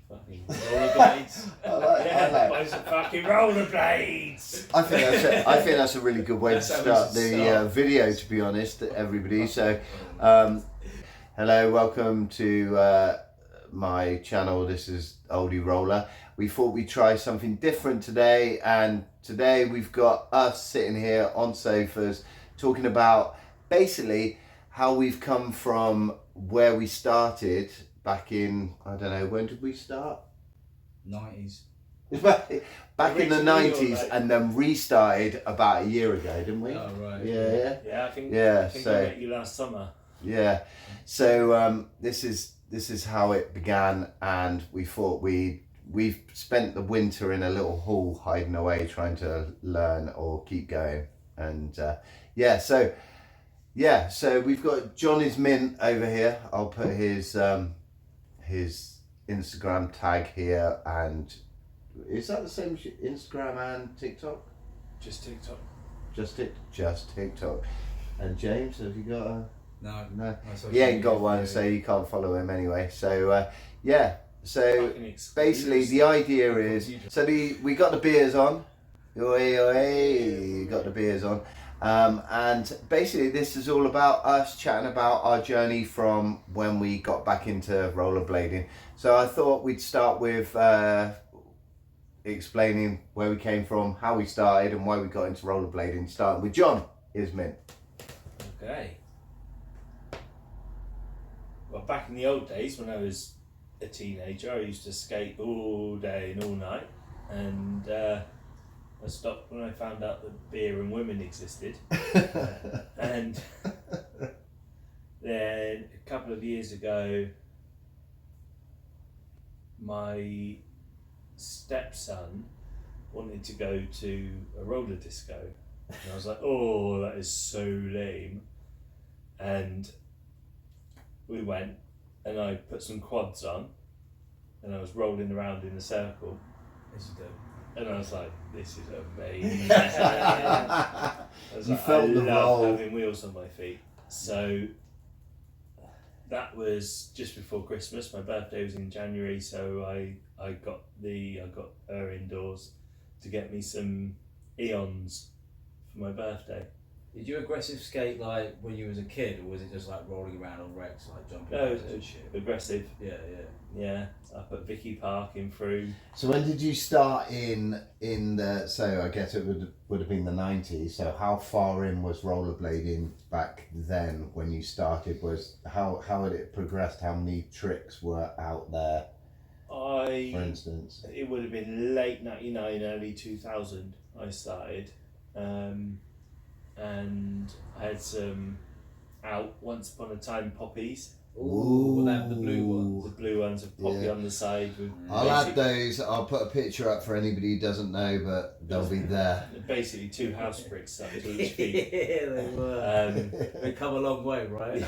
Fucking rollerblades. I like. Buy some fucking rollerblades. I think that's a really good way to That's how we start should the start. video, to be honest, everybody. So, hello, welcome to my channel. This is Oldie Roller. We thought we'd try something different today, and today we've got us sitting here on sofas talking about basically how we've come from where we started back in, I don't know, when did we start? 90s. Back in the Originally, 90s, like- and then restarted about a year ago, didn't we? Oh, right. Yeah. Yeah, I think Yeah, I so- met you last summer. Yeah. So this is how it began, and we thought we've spent the winter in a little hall hiding away trying to learn or keep going, and so we've got John is Mint over here. I'll put his Instagram tag here, and is that the same as Instagram and TikTok? Just TikTok. Just TikTok. And James, have you got a? No. No. Social He ain't media got one, video. so you can't follow him anyway. So so Fucking exclusive. basically the idea is, we got the beers on. Oi, got the beers on. And basically this is all about us chatting about our journey from when we got back into rollerblading. So I thought we'd start with explaining where we came from, how we started, and why we got into rollerblading, starting with John is Mint. Okay. Well, back in the old days when I was a teenager, I used to skate all day and all night, and I stopped when I found out that beer and women existed. And then a couple of years ago, my stepson wanted to go to a roller disco, and I was like, oh, that is so lame. And we went, and I put some quads on, and I was rolling around in a circle, This is dope. and I was like, this is amazing. I was You like, felt I the love roll. having wheels on my feet. So that was just before Christmas. My birthday was in January, so I got her indoors to get me some Eons for my birthday. Did you aggressive skate like when you was a kid, or was it just like rolling around on wrecks, like jumping No, around it and was shit? aggressive. Yeah. Yeah, I put Vicky Park in through. So when did you start in the? So I guess it would have been the 90s. So how far in was rollerblading back then when you started? Was how had it progressed? How many tricks were out there, for instance? It would have been late 99, early 2000 I started, and I had some out once upon a time poppies. Ooh, well, the blue ones. The blue ones with poppy Yeah. on the side. With I'll add those. I'll put a picture up for anybody who doesn't know, but they'll be there. Basically 2 house bricks stuck to each feet. Yeah, they were. They come a long way, right?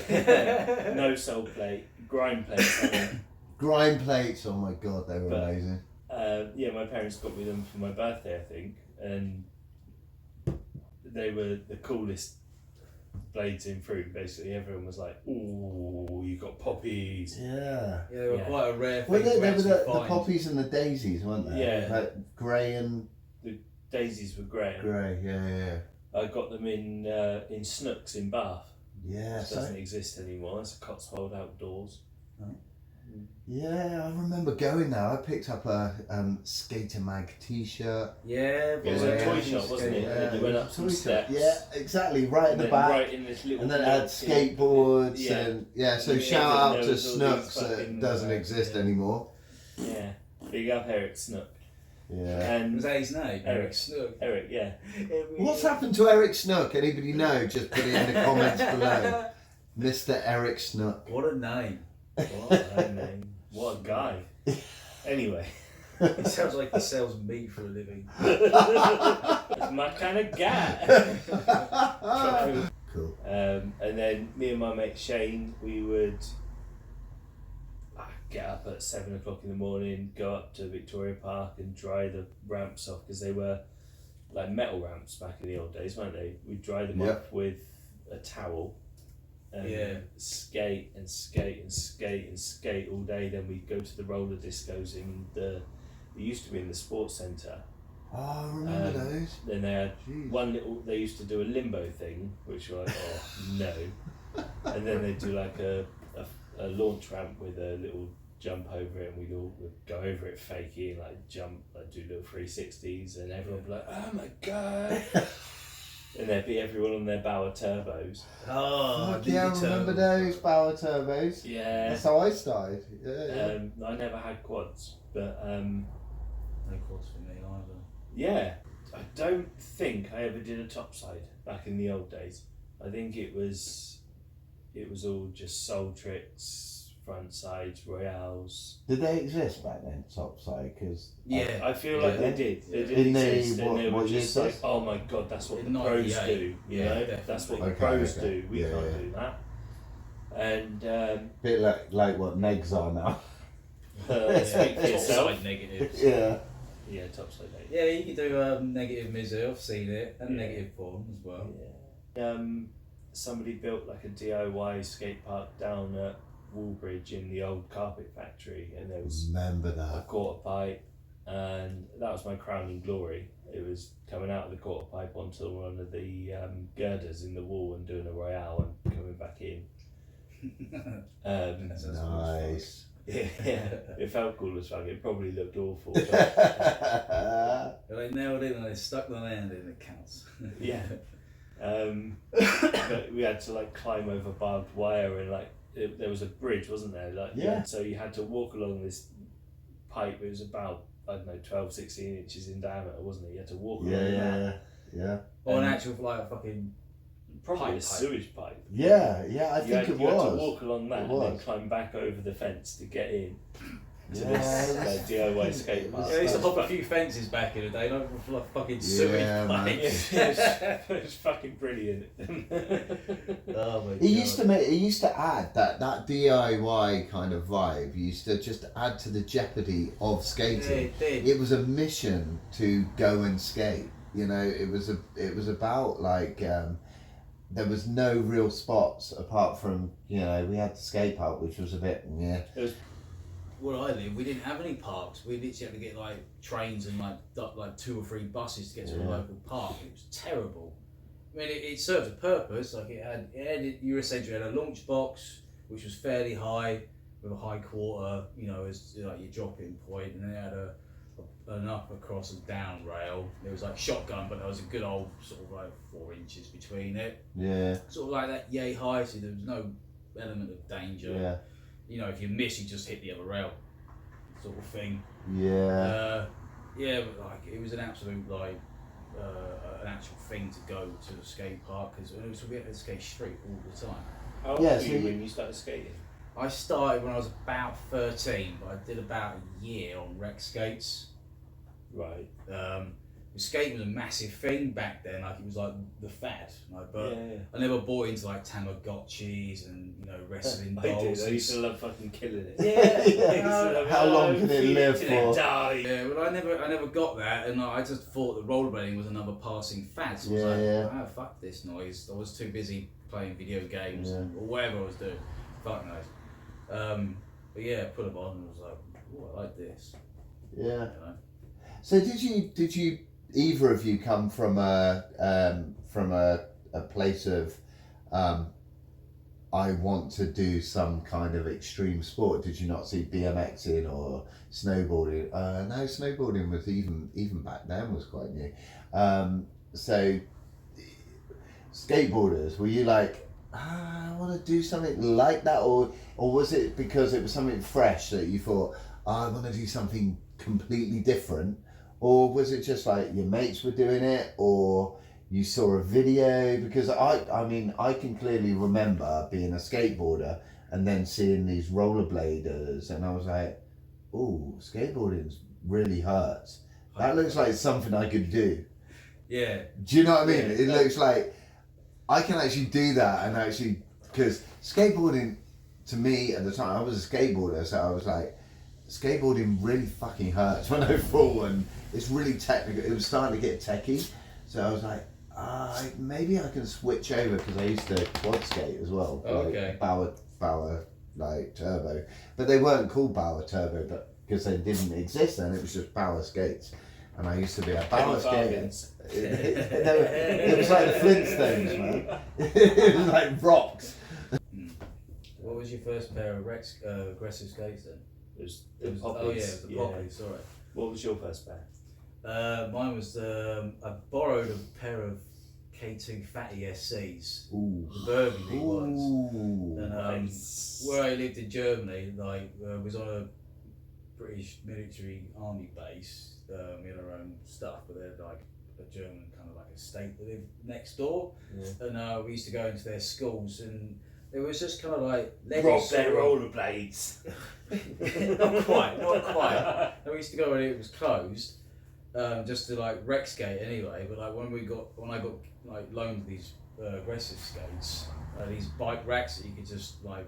No sole plate, grind plates on them. Grind plates. Oh my god, they were But- amazing. Yeah, my parents got me them for my birthday, I think, and they were the coolest blades in fruit. Basically, everyone was like, "Ooh, you got poppies." Yeah. Yeah, they were Yeah. quite a rare thing Well, to they were actually the find. poppies and the daisies, weren't they? Yeah. Like grey and Daisies were great. grey. Yeah. I got them in Snooks in Bath. Yeah. It So doesn't exist anymore. It's a Cotswold outdoors. yeah, I remember going there. I picked up a Skater Mag T-shirt. Yeah, It was a toy shop, wasn't it? Yeah, You went up some toy shop. steps. Yeah, exactly. Right in And the then back. right in this little. And then it had skateboards Yeah. and so Yeah, shout there out to was all these Snooks that fucking, doesn't exist yeah. anymore. Yeah. Big up Eric Snook. Yeah. And Was that his name? Eric. Snook. Eric, yeah. What's happened to Eric Snook? Anybody know? Just put it in the comments below. Mr. Eric Snook. What a name. What a name. What a guy. Anyway. He sounds like he sells meat for a living. That's my kind of guy. Cool. And then me and my mate Shane, we would get up at 7 o'clock in the morning, go up to Victoria Park and dry the ramps off, because they were like metal ramps back in the old days, weren't they? We'd dry them Yep. off with a towel, and skate and skate and skate and skate all day. Then we'd go to the roller discos in the. They used to be in the sports centre. Oh, I remember those. Then they had Jeez. one little. They used to do a limbo thing, which were like, oh no, and then they'd do like a launch ramp with a little jump over it, and we'd go over it faking, like jump, like do little 360s, and everyone would be like, oh my god. And there'd be everyone on their Bauer turbos. Oh, Fuck yeah, I remember those Bauer turbos. Yeah. That's how I started. Yeah. I never had quads, but no quads for me either. yeah, I don't think I ever did a topside back in the old days. I think it was all just soul tricks, front sides, royales. Did they exist back then, topside? Because Yeah. I feel like they did. They did In the- exist, and they were what year just is like, this? oh my god, that's what In the pros 98. do. You Yeah, know, definitely. that's what the Okay, pros okay. do. We Yeah, can't yeah. do that. And bit like what negs are now. speak for yourself. Topside negatives. Yeah. Yeah, topside. Mate. Yeah, you could do negative misery. I've seen it, and Yeah. negative form as well. Yeah. Somebody built like a DIY skate park down at Woolbridge in the old carpet factory, and there was Remember a that. quarter pipe, and that was my crowning glory. It was coming out of the quarter pipe onto one of the girders in the wall and doing a royale and coming back in. Nice. Yeah, it felt cool as fuck. It probably looked awful. But, But they nailed it and they stuck the land in. It counts. yeah. But we had to like climb over barbed wire, and like there was a bridge, wasn't there? Like, Yeah. So you had to walk along this pipe. It was about, I don't know, 12, 16 inches in diameter, wasn't it? You had to walk along that. Yeah. Or an actual like fucking Probably pipe. a sewage pipe. Yeah, I You think had, it you had to was. walk along that It and then was. climb back over the fence to get in to Yeah, this that's- DIY skate it park. was Yeah, I used to That's hop a few fences back in the day, like with like fucking sewage Yeah, man. pipes. It was fucking brilliant. Oh my It used to add that DIY kind of vibe. Used to just add to the jeopardy of Yeah, skating. it did. It was a mission to go and skate. You know, it was about like there was no real spots apart from, you know, we had the skate park, which was a bit Where I live, we didn't have any parks. We literally had to get like trains and like 2 or 3 buses to get to a Yeah. local park. It was terrible. I mean, it served a purpose. Like you essentially had a launch box, which was fairly high with a high quarter, you know, as like your drop-in point, and then it had an up, across, and down rail. It was like shotgun, but there was a good old sort of like 4 inches between it. yeah. Sort of like that yay high, so there was no element of danger. Yeah. You know, if you miss, you just hit the other rail, sort of thing. Yeah. Yeah, but like it was an absolute like an actual thing to go to the skate park because we had to skate street all the time. How old Yeah, were so you you- when you started skating? I started when I was about 13, but I did about a year on rec skates. Right. Skating was a massive thing back then. Like it was like the fad. Like, but yeah. I never bought into like Tamagotchis and wrestling I dolls. did. I used to love fucking killing it. Yeah. I used to love, How long can it feed live till it for? die. Yeah, well, I never got that, and I just thought that rollerblading was another passing fad. So I was like, Yeah. oh, fuck this noise. I was too busy playing video games Yeah. or whatever I was doing. Fuck noise. But yeah, put them on and was like, oh, I like this. Yeah. You know? So did you either of you come from a place of I want to do some kind of extreme sport? Did you not see BMXing or snowboarding? No, snowboarding was even back then was quite new. So skateboarders, were you like, I want to do something like that, or was it because it was something fresh that you thought, I want to do something completely different? Or was it just like your mates were doing it, or you saw a video? Because I mean, I can clearly remember being a skateboarder and then seeing these rollerbladers, and I was like, "Oh, skateboarding really hurts. That looks like something I could do." Yeah. Do you know what I mean? Yeah, It looks like I can actually do that, and actually, because skateboarding, to me at the time, I was a skateboarder, so I was like, skateboarding really fucking hurts when I fall, and it's really technical. It was starting to get techie, so I was like, Maybe I can switch over because I used to quad skate as well. Oh, like okay. Bauer like Turbo, but they weren't called Bauer Turbo, but because they didn't exist then, it was just Bauer skates. And I used to be a Bauer skater. It was like the Flintstones, man. It was like rocks. What was your first pair of aggressive skates then? It was the Poppies. Oh yeah, it was the Poppies. Sorry. What was your first pair? Mine was I borrowed a pair of K2 Fatty SCs, Ooh. the burgundy ones. Ooh. And Nice. where I lived in Germany, like was on a British military army base. We had our own stuff, but they're like a German kind of like estate that lived next door. Yeah. And we used to go into their schools, and it was just kind of like Rob their rollerblades. not quite. And we used to go when it was closed, just to like rec skate anyway. But like when I got like loaned these aggressive skates, these bike racks that you could just like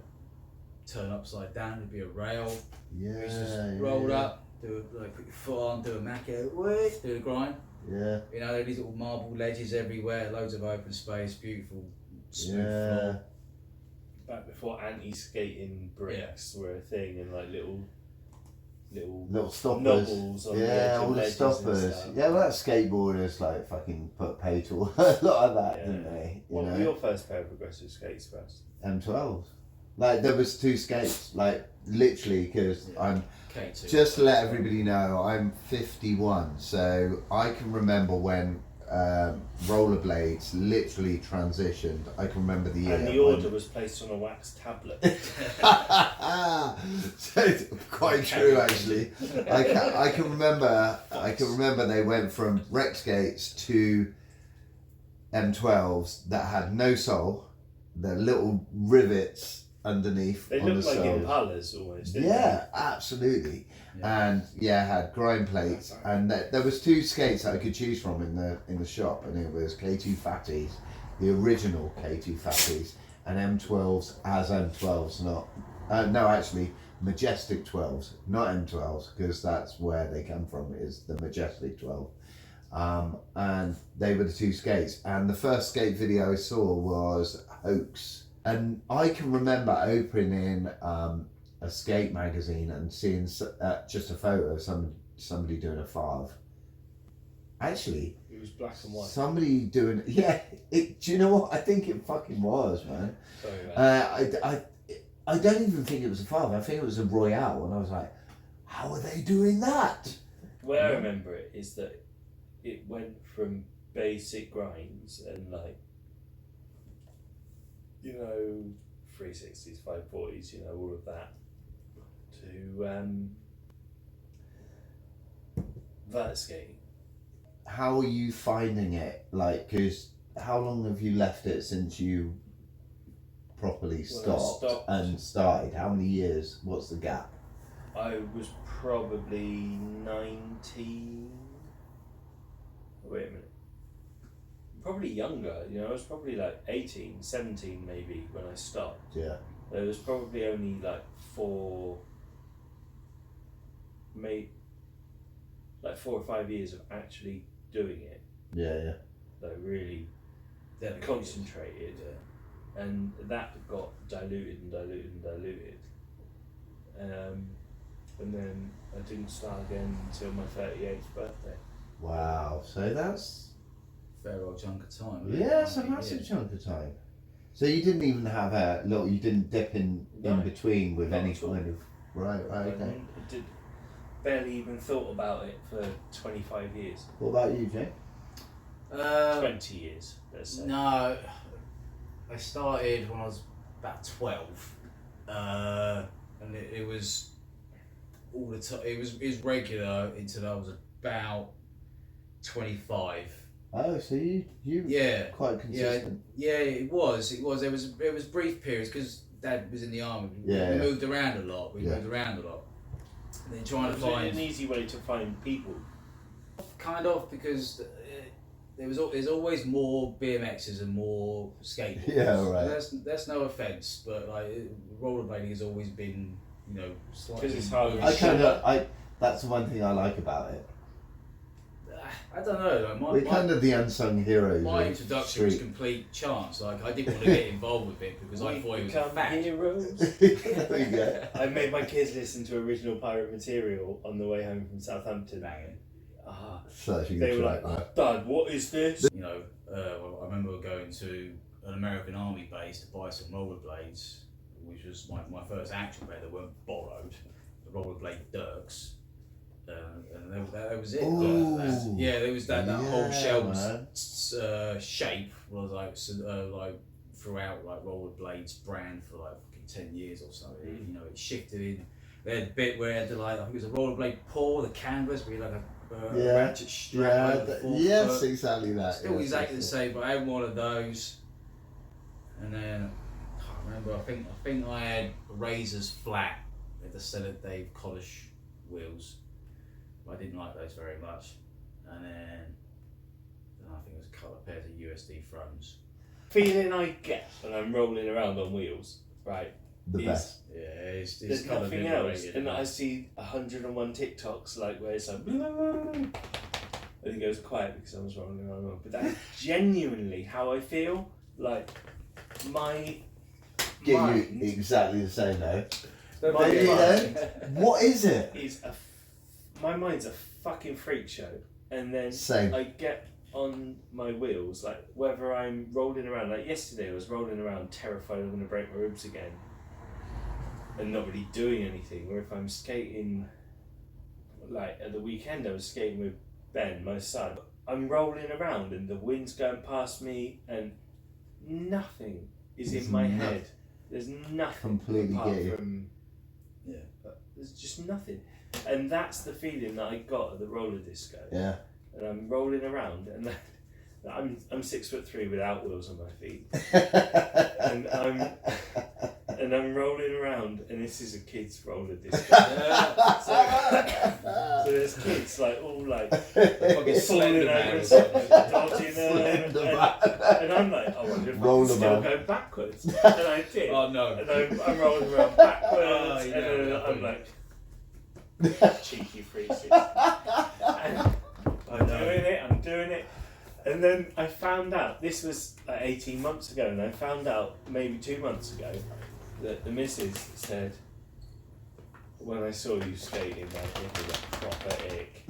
turn upside down. There'd be a rail. Yeah. You just roll up, put your foot on, do a mac out, do the grind. Yeah. You know, there are these little marble ledges everywhere, loads of open space, beautiful smooth floor. Back before anti-skating bricks were a thing, and like little stoppers. knobbles on the edge of all the ledges stoppers. and stuff. Yeah, well, that skateboarders like fucking put pay to a lot of that, Yeah. didn't they? What were your first pair of aggressive skates, first? M12s. Like there was 2 skates, like literally, because I'm K2. just to let everybody know, I'm 51, so I can remember when rollerblades literally transitioned. I can remember the year. And the order was placed on a wax tablet. So quite true, actually. I can remember they went from rec skates to M12s that had no sole, the little rivets underneath. They on looked the like soles. Impalas almost, didn't Yeah, absolutely. And had grind plates, and there was 2 skates that I could choose from in the shop, and it was K2 Fatties, the original K2 Fatties, and M12s as M12s, actually Majestic 12s, not M12s, because that's where they come from, is the Majestic 12. And they were the 2 skates, and the first skate video I saw was Hoax, and I can remember opening a skate magazine and seeing just a photo of somebody doing a 5. Actually, it was black and white. somebody doing do you know what? I think it fucking was, man. Sorry, man. I don't even think it was a 5. I think it was a Royale, and I was like, how are they doing that? The way I remember it is that it went from basic grinds and like, 360s, 540s, all of that, to vert skating. How are you finding it? Like, because how long have you left it since you properly stopped and started? How many years? What's the gap? I was probably 19. Wait a minute. Probably younger, I was probably like 18, 17 maybe when I stopped. Yeah. There was probably only like 4 or 5 years of actually doing it. Yeah. Like really concentrated. Yeah. And that got diluted. And then I didn't start again until my 38th birthday. Wow. So that's Fair old chunk of time. it's a massive chunk of time. So you didn't even have you didn't dip in between with any kind of right. Okay. I did barely even thought about it for 25 years. What about you, Jay? 20 years, let's say. No, I started when I was about 12, and it was all the time. It was regular until I was about 25. Oh, so you quite consistent. Yeah, it was. It was brief periods because Dad was in the army. We moved around a lot. And then trying to find an easy way to find people. Kind of, because there's always more BMXs and more skateboarders. Yeah, right. That's no offence, but like rollerblading has always been, slightly. Because it's hard. That's the one thing I like about it. I don't know. Like We're kind of the unsung heroes. my of introduction was street. complete chance. Like I didn't want to get involved with it because I thought it was a become fact. heroes. There you go. I made my kids listen to original Pirate material on the way home from Southampton. Banging. Ah, Such a they good were track. like, Dad, what is this? You know, I remember going to an American Army base to buy some rollerblades, which was my first actual pair that weren't borrowed. The rollerblade Dirks. And that was it. Ooh. There was that whole Yeah, shell shape was like throughout like Rollerblades brand for like fucking 10 years or something. You know, it shifted in. They had a bit where it had the, like, I think it was a rollerblade paw, the canvas, where you had like a ratchet strap over the forefoot. Yes, exactly that. Still yes, exactly the yes, same, but I had one of those, and then I can't remember. I think I had Razors flat with the Stella Dave Collish wheels. But I didn't like those very much, and then I think it was a couple of pairs of USD frontals. Feeling I get when I'm rolling around on wheels, right? The is- best. Yeah, it's There's kind of nothing else, liberated, and isn't I it? see 101 TikToks like where it's like, blah, blah, blah, blah. And it goes quiet because I was rolling around. But that's genuinely how I feel. Like my Get mind you exactly the same though. my But you mind know, what is it? is my mind's a fucking freak show, and then Same. I get on my wheels, like whether I'm rolling around. Like yesterday, I was rolling around, terrified I'm going to break my ribs again, and not really doing anything. Or if I'm skating, like at the weekend, I was skating with Ben, my son. I'm rolling around, and the wind's going past me, and nothing is There's in my nothing. head. There's nothing Completely apart get you. from Yeah. there's just nothing, and that's the feeling that I got at the roller disco. Yeah. And I'm rolling around, and I'm 6'3" without wheels on my feet, and I'm rolling around, and this is a kids roller disco. So there's kids like all like Fucking falling Slender over Man or and something. dodging Slender and Man. I'm like, I wonder if I Roller can still man. go backwards, and I did. Oh no. And I'm rolling around backwards, Oh, and yeah, then yeah. I'm like, cheeky 360. And I'm doing it. And then I found out, this was like 18 months ago, and I found out maybe 2 months ago that the missus said, when I saw you skating, my hip was a proper ick.